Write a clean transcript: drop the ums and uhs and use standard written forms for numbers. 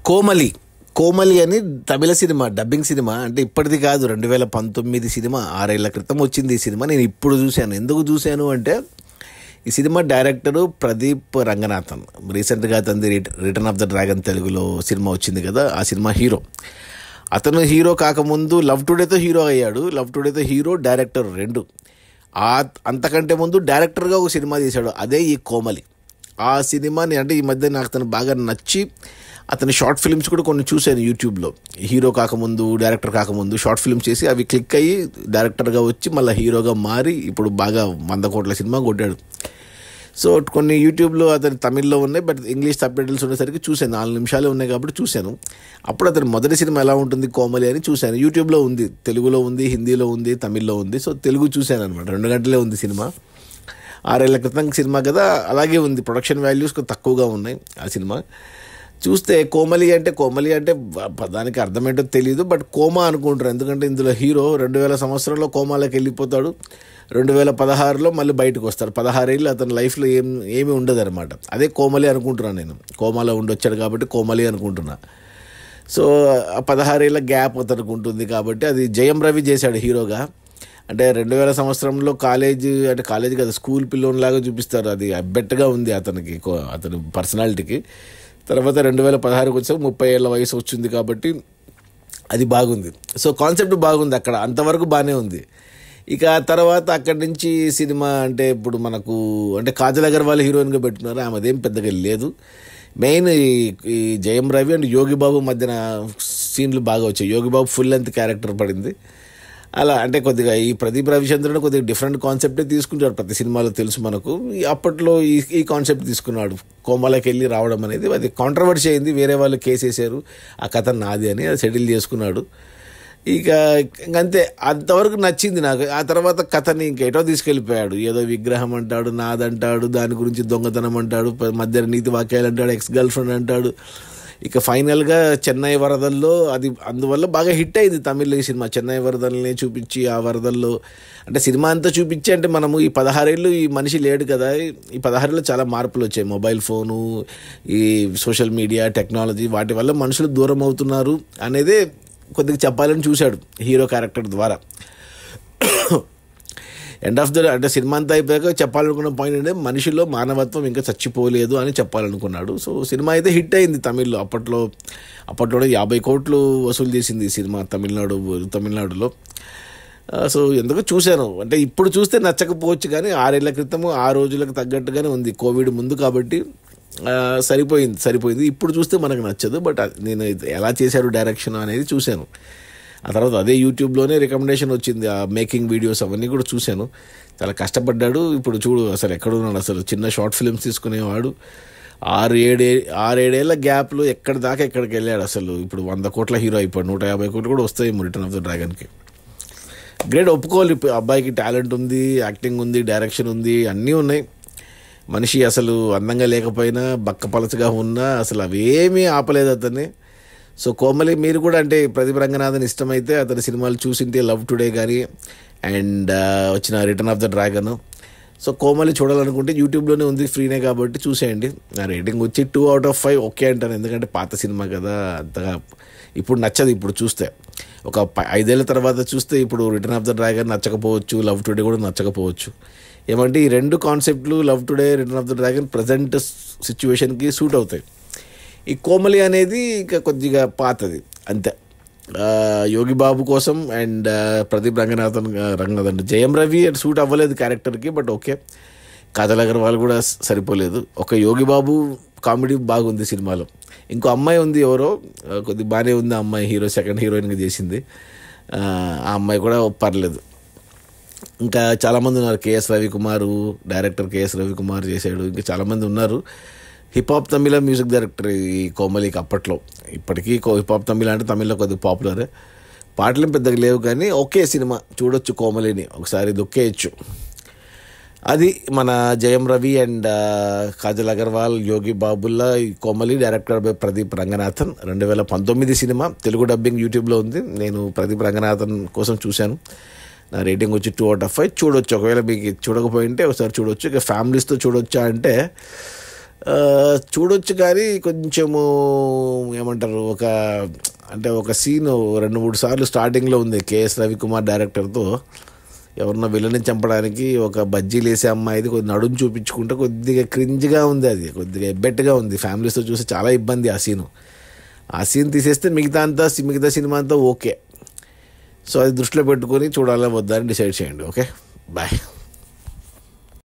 కోమలి కోమలి అని తమిళ cinema, dubbing cinema. అంటే ఇప్పటిది కాదు, 2019 సినిమా, 6 ఏళ్ల క్రితం వచ్చింది ఈ సినిమా. నేను ఇప్పుడు చూశాను. ఎందుకు చూశాను అంటే, ఈ సినిమా డైరెక్టరు ప్రదీప్ రంగనాథన్. రీసెంట్గా అతనిది రిటర్న్ ఆఫ్ ద డ్రాగన్ తెలుగులో సినిమా వచ్చింది కదా, ఆ సినిమా హీరో. అతను హీరో కాకముందు లవ్ టుడేతో హీరో అయ్యాడు. లవ్ టుడేతో హీరో, డైరెక్టర్ రెండు. అంతకంటే ముందు డైరెక్టర్గా ఒక సినిమా చేశాడు, అదే ఈ కోమలి. ఆ సినిమాని అంటే ఈ మధ్య నాకు అతను బాగా నచ్చి అతని షార్ట్ ఫిల్మ్స్ కూడా కొన్ని చూశాను యూట్యూబ్లో. హీరో కాకముందు, డైరెక్టర్ కాకముందు షార్ట్ ఫిల్మ్స్ చేసి అవి క్లిక్ అయ్యి డైరెక్టర్గా వచ్చి మళ్ళీ హీరోగా మారి ఇప్పుడు బాగా 100 కోట్ల సినిమా కొట్టాడు. సో కొన్ని యూట్యూబ్లో అతని తమిళ్లో ఉన్నాయి, బట్ ఇంగ్లీష్ సబ్టైటిల్స్ ఉండేసరికి చూశాను. 4 నిమిషాలే ఉన్నాయి కాబట్టి చూశాను. అప్పుడు అతని మొదటి సినిమా ఎలా ఉంటుంది కోమలి అని చూశాను. యూట్యూబ్లో ఉంది, తెలుగులో ఉంది, హిందీలో ఉంది, తమిళ్లో ఉంది. సో తెలుగు చూశాను అనమాట. 2 గంటలే ఉంది సినిమా. 6 ఏళ్ల క్రితం సినిమా కదా, అలాగే ఉంది. ప్రొడక్షన్ వాల్యూస్ తక్కువగా ఉన్నాయి ఆ సినిమా. చూస్తే కోమలి అంటే దానికి అర్థమేంటో తెలియదు, బట్ కోమా అనుకుంటారు. ఎందుకంటే ఇందులో హీరో 2000 సంవత్సరంలో కోమాలోకి వెళ్ళిపోతాడు. 2016లో మళ్ళీ బయటకు వస్తాడు. 16 ఏళ్ళు అతని లైఫ్లో ఏమీ ఉండదు అనమాట. అదే కోమలి అనుకుంటున్నాను నేను. కోమాలో ఉండొచ్చాడు కాబట్టి కోమలి అనుకుంటున్నా. సో ఆ 16 ఏళ్ళ గ్యాప్ అతనికి ఉంటుంది కాబట్టి అది జయం రవి చేశాడు హీరోగా. అంటే 2000 సంవత్సరంలో కాలేజ్ కదా, స్కూల్ పిల్లోనిలాగా చూపిస్తారు. అది అబ్బెట్టగా ఉంది అతని పర్సనాలిటీకి. తర్వాత 2016కి వచ్చాక 30 ఏళ్ళ వయసు వచ్చింది కాబట్టి అది బాగుంది. సో కాన్సెప్ట్ బాగుంది అక్కడ, అంతవరకు బాగానే ఉంది. ఇక తర్వాత అక్కడి నుంచి సినిమా అంటే ఇప్పుడు మనకు అంటే కాజల్ అగర్వాల్ హీరోయిన్గా పెట్టుకున్నారు. ఆమె అదేం పెద్దగా లేదు. మెయిన్ ఈ జయం రవి అండ్ యోగి బాబు మధ్యన సీన్లు బాగా వచ్చాయి. యోగి బాబు ఫుల్ లెంత్ క్యారెక్టర్ పడింది. అలా అంటే కొద్దిగా ఈ ప్రదీప్ రవిచంద్రన్ కొద్దిగా డిఫరెంట్ కాన్సెప్టే తీసుకుంటాడు ప్రతి సినిమాలో, తెలుసు మనకు. అప్పట్లో ఈ కాన్సెప్ట్ తీసుకున్నాడు, కోమాలోకి వెళ్ళి రావడం అనేది. అది కాంట్రవర్సీ అయింది, వేరే వాళ్ళు కేసు వేసారు, ఆ కథ నాది అని అది సెటిల్ చేసుకున్నాడు. ఇక అంతే, అంతవరకు నచ్చింది నాకు. ఆ తర్వాత కథని ఇంకెటో తీసుకెళ్ళిపోయాడు. ఏదో విగ్రహం అంటాడు, నాదంటాడు, దాని గురించి దొంగతనం అంటాడు, మధ్య నీతి వాక్యాలు అంటాడు, ఎక్స్ గర్ల్ ఫ్రెండ్ అంటాడు. ఇక ఫైనల్గా చెన్నై వరదల్లో అది అందువల్ల బాగా హిట్ అయింది తమిళ్ ఈ సినిమా. చెన్నై వరదల్ని చూపించి ఆ వరదల్లో అంటే సినిమా అంతా చూపించి అంటే మనము ఈ 16 ఏళ్ళు ఈ మనిషి లేడు కదా, ఈ 16 ఏళ్ళు చాలా మార్పులు వచ్చాయి. మొబైల్ ఫోను, ఈ సోషల్ మీడియా, టెక్నాలజీ, వాటి వల్ల మనుషులు దూరం అవుతున్నారు అనేదే కొద్దిగా చెప్పాలని చూశాడు హీరో క్యారెక్టర్ ద్వారా. ఎండ్ ఆఫ్ అంటే సినిమా అంతా అయిపోయాక చెప్పాలనుకున్న పాయింట్ అంటే మనిషిలో మానవత్వం ఇంకా చచ్చిపోలేదు అని చెప్పాలనుకున్నాడు. సో సినిమా అయితే హిట్ అయింది తమిళ్లో. అప్పట్లో 50 కోట్లు వసూలు చేసింది ఈ సినిమా తమిళనాడులో. సో ఎందుకు చూశాను అంటే ఇప్పుడు చూస్తే నచ్చకపోవచ్చు, కానీ 6 ఏళ్ల క్రితము ఆ రోజులకు తగ్గట్టుగానే ఉంది. కోవిడ్ ముందు కాబట్టి సరిపోయింది. ఇప్పుడు చూస్తే మనకు నచ్చదు, బట్ నేను ఎలా చేశారు డైరెక్షన్ అనేది చూశాను. ఆ తర్వాత అదే యూట్యూబ్లోనే రికమెండేషన్ వచ్చింది, ఆ మేకింగ్ వీడియోస్ అవన్నీ కూడా చూశాను. చాలా కష్టపడ్డాడు. ఇప్పుడు చూడు అసలు ఎక్కడున్నాడు. అసలు చిన్న షార్ట్ ఫిల్మ్స్ తీసుకునేవాడు. 6-7 ఏళ్ల గ్యాప్లో ఎక్కడికి వెళ్ళాడు. అసలు ఇప్పుడు 100 కోట్ల హీరో అయిపోయాడు. 150 కోట్లు కూడా వస్తాయి రిటర్న్ ఆఫ్ ద డ్రాగన్కి. గ్రేట్, ఒప్పుకోవాలి. అబ్బాయికి టాలెంట్ ఉంది, యాక్టింగ్ ఉంది, డైరెక్షన్ ఉంది, అన్నీ ఉన్నాయి. మనిషి అసలు అందంగా లేకపోయినా, బక్కపలచగా ఉన్నా అసలు అవేమీ ఆపలేదు అతన్ని. సో కోమలి మీరు కూడా అంటే ప్రదీప్ రంగనాథన్ ఇష్టమైతే అతని సినిమాలు చూసింటే లవ్ టుడే కానీ అండ్ వచ్చిన return of the dragon. So Komali చూడాలనుకుంటే యూట్యూబ్లోనే ఉంది, ఫ్రీనే కాబట్టి చూసేయండి. నా రేటింగ్ వచ్చి 2/5 ఓకే అంటాను. ఎందుకంటే పాత సినిమా కదా, అంతగా ఇప్పుడు నచ్చదు. ఇప్పుడు చూస్తే ఒక 5 ఏళ్ల తర్వాత చూస్తే ఇప్పుడు రిటర్న్ ఆఫ్ ద డ్రాగన్ నచ్చకపోవచ్చు, లవ్ టుడే కూడా నచ్చకపోవచ్చు. ఏమంటే ఈ 2 కాన్సెప్ట్లు love today, return of the dragon present సిచ్యువేషన్కి సూట్ అవుతాయి. ఈ కోమలి అనేది ఇంకా కొద్దిగా పాతది అంతే. యోగి బాబు కోసం అండ్ ప్రదీప్ రంగనాథన్ జయం రవి సూట్ అవ్వలేదు క్యారెక్టర్కి, బట్ ఓకే. కాజల్ అగర్వాల్ కూడా సరిపోలేదు. ఒక యోగి బాబు కామెడీ బాగుంది సినిమాలో. ఇంకో అమ్మాయి ఉంది, ఎవరో కొద్దిగా బాగానే ఉంది ఆ అమ్మాయి, సెకండ్ హీరోయిన్గా చేసింది. ఆ అమ్మాయి కూడా పర్లేదు. ఇంకా చాలామంది ఉన్నారు. డైరెక్టర్ కేఎస్ రవికుమార్ చేశాడు. ఇంకా చాలామంది ఉన్నారు. హిప్హాప్ తమిళ మ్యూజిక్ డైరెక్టర్ ఈ కోమలికి అప్పట్లో. ఇప్పటికీ హిప్హాప్ తమిళ అంటే తమిళ్లో కొద్దిగా పాపులరే. పాటలు పెద్దగా లేవు కానీ ఓకే సినిమా, చూడొచ్చు కోమలిని, ఒకసారి దొక్కేయచ్చు. అది మన జయం రవి అండ్ కాజల్ అగర్వాల్, యోగి బాబుల్లా ఈ Komali, director by Pradeep Ranganathan. 2019 cinema, Telugu dubbing యూట్యూబ్లో ఉంది. నేను ప్రదీప్ రంగనాథన్ కోసం చూశాను. నా రేటింగ్ వచ్చి 2/5 చూడొచ్చు. ఒకవేళ మీకు చూడకపోయింటే ఒకసారి చూడొచ్చు. ఇక ఫ్యామిలీస్తో చూడొచ్చా అంటే చూడొచ్చు, కానీ కొంచెము ఏమంటారు ఒక సీన్ 2-3 సార్లు స్టార్టింగ్లో ఉంది. కేఎస్ రవికుమార్ డైరెక్టర్తో ఎవరన్నా విలని చంపడానికి ఒక బజ్జీలు వేసే అమ్మాయిది కొద్ది నడుము చూపించుకుంటే కొద్దిగా క్రింజ్గా ఉంది, అది కొద్దిగా ఎబ్బెట్టుగా ఉంది. ఫ్యామిలీస్తో చూస్తే చాలా ఇబ్బంది ఆ సీన్ తీసేస్తే మిగతా సినిమా అంతా ఓకే. సో అది దృష్టిలో పెట్టుకొని చూడాలా వద్దా అని డిసైడ్ చేయండి. Okay, bye.